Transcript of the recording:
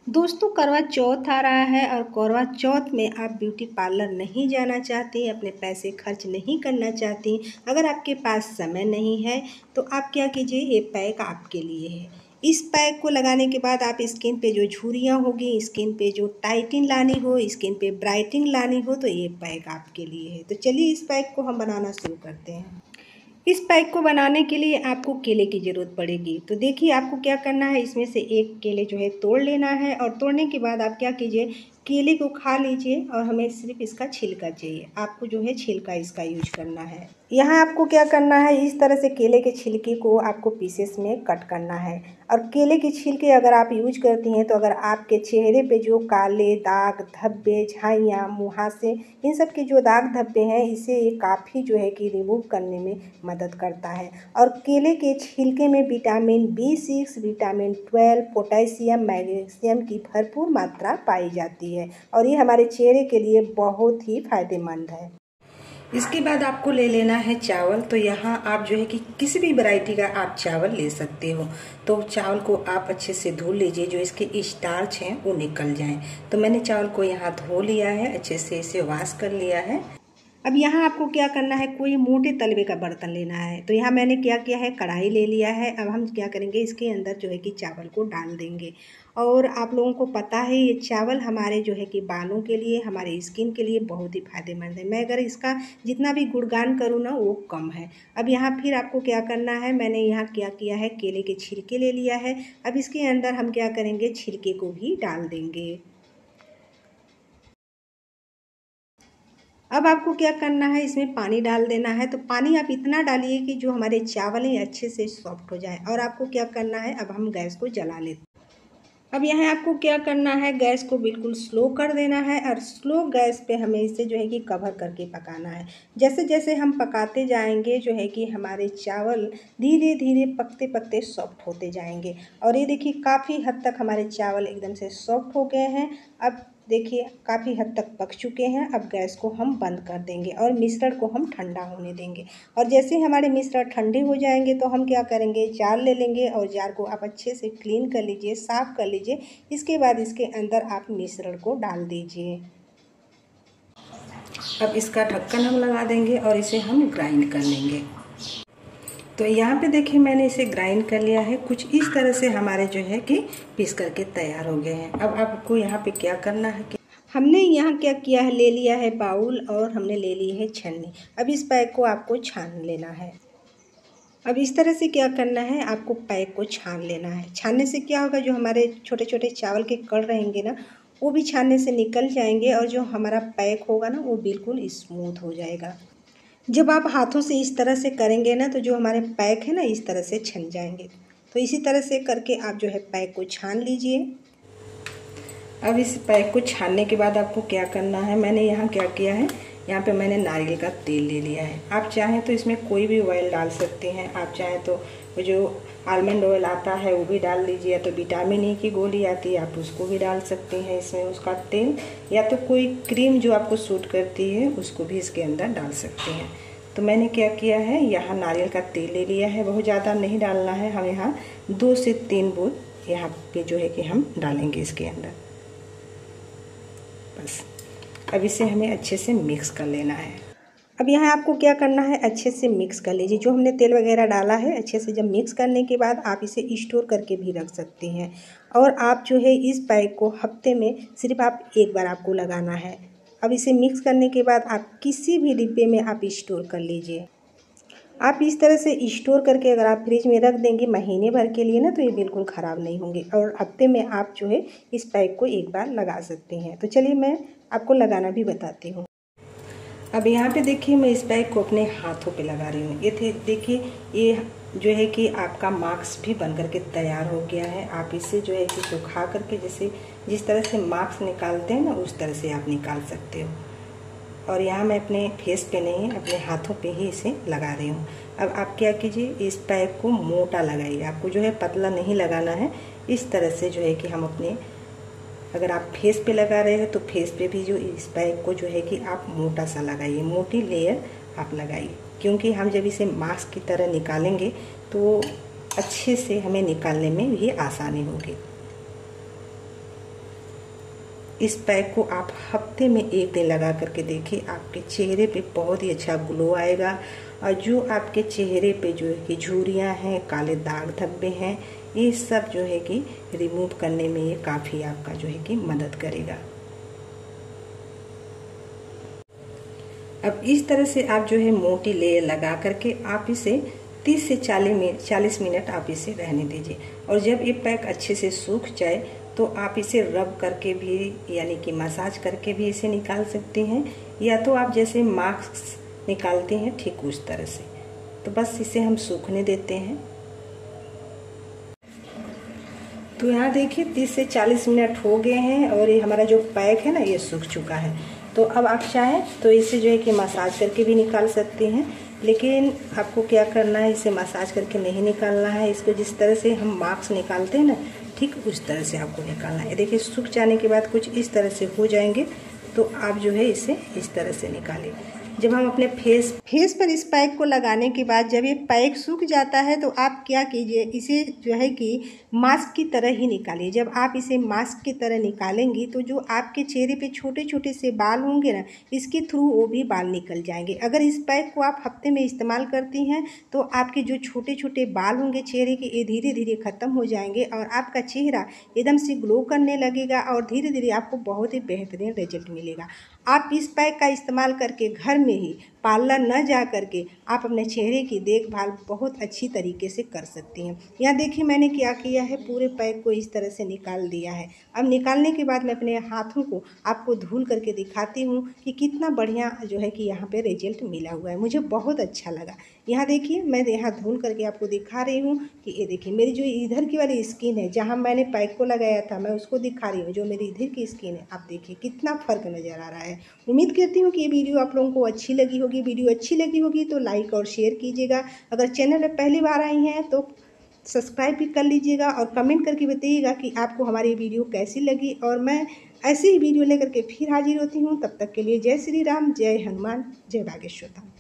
दोस्तों, करवा चौथ आ रहा है और करवा चौथ में आप ब्यूटी पार्लर नहीं जाना चाहती, अपने पैसे खर्च नहीं करना चाहती, अगर आपके पास समय नहीं है तो आप क्या कीजिए, ये पैक आपके लिए है। इस पैक को लगाने के बाद आप स्किन पे जो झुर्रियाँ होगी, स्किन पे जो टाइटिंग लानी हो, स्किन पे ब्राइटिंग लानी हो, तो ये पैक आपके लिए है। तो चलिए इस पैक को हम बनाना शुरू करते हैं। इस पैक को बनाने के लिए आपको केले की ज़रूरत पड़ेगी। तो देखिए आपको क्या करना है, इसमें से एक केले जो है तोड़ लेना है और तोड़ने के बाद आप क्या कीजिए, केले को खा लीजिए और हमें सिर्फ इसका छिलका चाहिए। आपको जो है छिलका इसका यूज करना है। यहाँ आपको क्या करना है, इस तरह से केले के छिलके को आपको पीसेस में कट करना है। और केले के छिलके अगर आप यूज करती हैं तो अगर आपके चेहरे पे जो काले दाग धब्बे झाइयाँ मुहासे इन सब के जो दाग धब्बे हैं, इसे ये काफ़ी जो है कि रिमूव करने में मदद करता है। और केले के छिलके में vitamin B6, vitamin 12, potassium, magnesium की भरपूर मात्रा पाई जाती है और ये हमारे चेहरे के लिए बहुत ही फायदेमंद है। इसके बाद आपको ले लेना है चावल। तो यहाँ आप जो है कि किसी भी वैरायटी का आप चावल ले सकते हो। तो चावल को आप अच्छे से धो लीजिए, जो इसके स्टार्च हैं वो निकल जाएं। तो मैंने चावल को यहाँ धो लिया है, अच्छे से इसे वॉश कर लिया है। अब यहाँ आपको क्या करना है, कोई मोटे तलवे का बर्तन लेना है। तो यहाँ मैंने क्या किया है, कढ़ाई ले लिया है। अब हम क्या करेंगे, इसके अंदर जो है कि चावल को डाल देंगे। और आप लोगों को पता है ये चावल हमारे जो है कि बालों के लिए, हमारे स्किन के लिए बहुत ही फायदेमंद है। मैं अगर इसका जितना भी गुणगान करूँ ना वो कम है। अब यहाँ फिर आपको क्या करना है, मैंने यहाँ क्या किया है, केले के छिलके ले लिया है। अब इसके अंदर हम क्या करेंगे, छिलके को भी डाल देंगे। अब आपको क्या करना है, इसमें पानी डाल देना है। तो पानी आप इतना डालिए कि जो हमारे चावल हैं अच्छे से सॉफ्ट हो जाए। और आपको क्या करना है, अब हम गैस को जला लेते हैं। अब यहाँ आपको क्या करना है, गैस को बिल्कुल स्लो कर देना है और स्लो गैस पे हमें इसे जो है कि कवर करके पकाना है। जैसे जैसे हम पकाते जाएंगे जो है कि हमारे चावल धीरे धीरे पकते पकते सॉफ्ट होते जाएंगे। और ये देखिए काफ़ी हद तक हमारे चावल एकदम से सॉफ्ट हो गए हैं। अब देखिए काफ़ी हद तक पक चुके हैं। अब गैस को हम बंद कर देंगे और मिश्रण को हम ठंडा होने देंगे। और जैसे ही हमारे मिश्रण ठंडे हो जाएंगे तो हम क्या करेंगे, जार ले लेंगे और जार को आप अच्छे से क्लीन कर लीजिए, साफ़ कर लीजिए। इसके बाद इसके अंदर आप मिश्रण को डाल दीजिए। अब इसका ढक्कन हम लगा देंगे और इसे हम ग्राइंड कर लेंगे। तो यहाँ पे देखिए मैंने इसे ग्राइंड कर लिया है। कुछ इस तरह से हमारे जो है कि पीस करके तैयार हो गए हैं। अब आपको यहाँ पे क्या करना है कि हमने यहाँ क्या किया है, ले लिया है बाउल और हमने ले ली है छन्नी। अब इस पैक को आपको छान लेना है। अब इस तरह से क्या करना है, आपको पैक को छान लेना है। छानने से क्या होगा, जो हमारे छोटे छोटे चावल के कण रहेंगे ना वो भी छानने से निकल जाएंगे और जो हमारा पैक होगा ना वो बिल्कुल स्मूथ हो जाएगा। जब आप हाथों से इस तरह से करेंगे ना तो जो हमारे पैक है ना इस तरह से छन जाएंगे। तो इसी तरह से करके आप जो है पैक को छान लीजिए। अब इस पैक को छानने के बाद आपको क्या करना है, मैंने यहाँ क्या किया है, यहाँ पे मैंने नारियल का तेल ले लिया है। आप चाहें तो इसमें कोई भी ऑयल डाल सकते हैं। आप चाहें तो वो जो आलमंड ऑयल आता है वो भी डाल लीजिए, या तो विटामिन E की गोली आती है आप उसको भी डाल सकते हैं इसमें, उसका तेल, या तो कोई क्रीम जो आपको सूट करती है उसको भी इसके अंदर डाल सकते हैं। तो मैंने क्या किया है, यहाँ नारियल का तेल ले लिया है। बहुत ज़्यादा नहीं डालना है, हम यहाँ 2 से 3 बूंद यहाँ पे जो है कि हम डालेंगे इसके अंदर, बस। अब इसे हमें अच्छे से मिक्स कर लेना है। अब यहाँ आपको क्या करना है, अच्छे से मिक्स कर लीजिए। जो हमने तेल वगैरह डाला है अच्छे से जब मिक्स करने के बाद आप इसे स्टोर करके भी रख सकते हैं। और आप जो है इस पैक को हफ्ते में सिर्फ आप एक बार आपको लगाना है। अब इसे मिक्स करने के बाद आप किसी भी डिब्बे में आप स्टोर कर लीजिए। आप इस तरह से स्टोर करके अगर आप फ्रिज में रख देंगे महीने भर के लिए ना तो ये बिल्कुल ख़राब नहीं होंगे। और हफ्ते में आप जो है इस पैक को एक बार लगा सकते हैं। तो चलिए मैं आपको लगाना भी बताती हूँ। अब यहाँ पे देखिए मैं इस पैक को अपने हाथों पे लगा रही हूँ। ये देखिए ये जो है कि आपका मास्क भी बन करके तैयार हो गया है। आप इसे जो है कि सुखा करके जैसे जिस तरह से मास्क निकालते हैं ना उस तरह से आप निकाल सकते हो। और यहाँ मैं अपने फेस पे नहीं अपने हाथों पे ही इसे लगा रही हूँ। अब आप क्या कीजिए, इस पैक को मोटा लगाइए। आपको जो है पतला नहीं लगाना है। इस तरह से जो है कि हम अपने, अगर आप फेस पे लगा रहे हैं तो फेस पे भी जो इस पैक को जो है कि आप मोटा सा लगाइए, मोटी लेयर आप लगाइए। क्योंकि हम जब इसे मास्क की तरह निकालेंगे तो अच्छे से हमें निकालने में भी आसानी होगी। इस पैक को आप हफ्ते में 1 दिन लगा करके देखिए, आपके चेहरे पे बहुत ही अच्छा ग्लो आएगा। और जो आपके चेहरे पे जो है कि झुर्रियाँ हैं, काले दाग धब्बे हैं, ये सब जो है कि रिमूव करने में ये काफ़ी आपका जो है कि मदद करेगा। अब इस तरह से आप जो है मोटी लेयर लगा करके आप इसे 30 से 40 मिनट आप इसे रहने दीजिए। और जब ये पैक अच्छे से सूख जाए तो आप इसे रब करके भी यानी कि मसाज करके भी इसे निकाल सकते हैं, या तो आप जैसे मास्क निकालते हैं ठीक उस तरह से। तो बस इसे हम सूखने देते हैं। तो यहाँ देखिए 30 से 40 मिनट हो गए हैं और ये हमारा जो पैक है ना ये सूख चुका है। तो अब आप चाहें तो इसे जो है कि मसाज करके भी निकाल सकते हैं, लेकिन आपको क्या करना है, इसे मसाज करके नहीं निकालना है। इसको जिस तरह से हम मास्क निकालते हैं ना ठीक उस तरह से आपको निकालना है। देखिए सूख जाने के बाद कुछ इस तरह से हो जाएंगे, तो आप जो है इसे इस तरह से निकालें। जब हम अपने फेस पर इस पैक को लगाने के बाद जब ये पैक सूख जाता है तो आप क्या कीजिए, इसे जो है कि मास्क की तरह ही निकालिए। जब आप इसे मास्क की तरह निकालेंगी तो जो आपके चेहरे पे छोटे छोटे से बाल होंगे ना, इसके थ्रू वो भी बाल निकल जाएंगे। अगर इस पैक को आप हफ्ते में इस्तेमाल करती हैं तो आपके जो छोटे छोटे बाल होंगे चेहरे के, ये धीरे धीरे ख़त्म हो जाएंगे और आपका चेहरा एकदम से ग्लो करने लगेगा और धीरे धीरे आपको बहुत ही बेहतरीन रिजल्ट मिलेगा। आप इस पैक का इस्तेमाल करके घर में ही, पार्लर न जा करके आप अपने चेहरे की देखभाल बहुत अच्छी तरीके से कर सकती हैं। यहाँ देखिए मैंने क्या किया है, पूरे पैक को इस तरह से निकाल दिया है। अब निकालने के बाद मैं अपने हाथों को आपको धुल करके दिखाती हूँ कि कितना बढ़िया जो है कि यहाँ पे रिजल्ट मिला हुआ है। मुझे बहुत अच्छा लगा। यहाँ देखिए मैं यहाँ धुल करके आपको दिखा रही हूँ कि ये देखिए मेरी जो इधर की वाली स्किन है, जहाँ मैंने पैक को लगाया था, मैं उसको दिखा रही हूँ। जो मेरी इधर की स्किन है, आप देखिए कितना फ़र्क नज़र आ रहा है। उम्मीद करती हूँ कि ये वीडियो आप लोगों को अच्छी लगी होगी। वीडियो अच्छी लगी होगी तो लाइक और शेयर कीजिएगा। अगर चैनल में पहली बार आई हैं तो सब्सक्राइब भी कर लीजिएगा और कमेंट करके बताइएगा कि आपको हमारी वीडियो कैसी लगी। और मैं ऐसी ही वीडियो लेकर के फिर हाजिर होती हूँ। तब तक के लिए जय श्री राम, जय हनुमान, जय बागेश्वर धाम।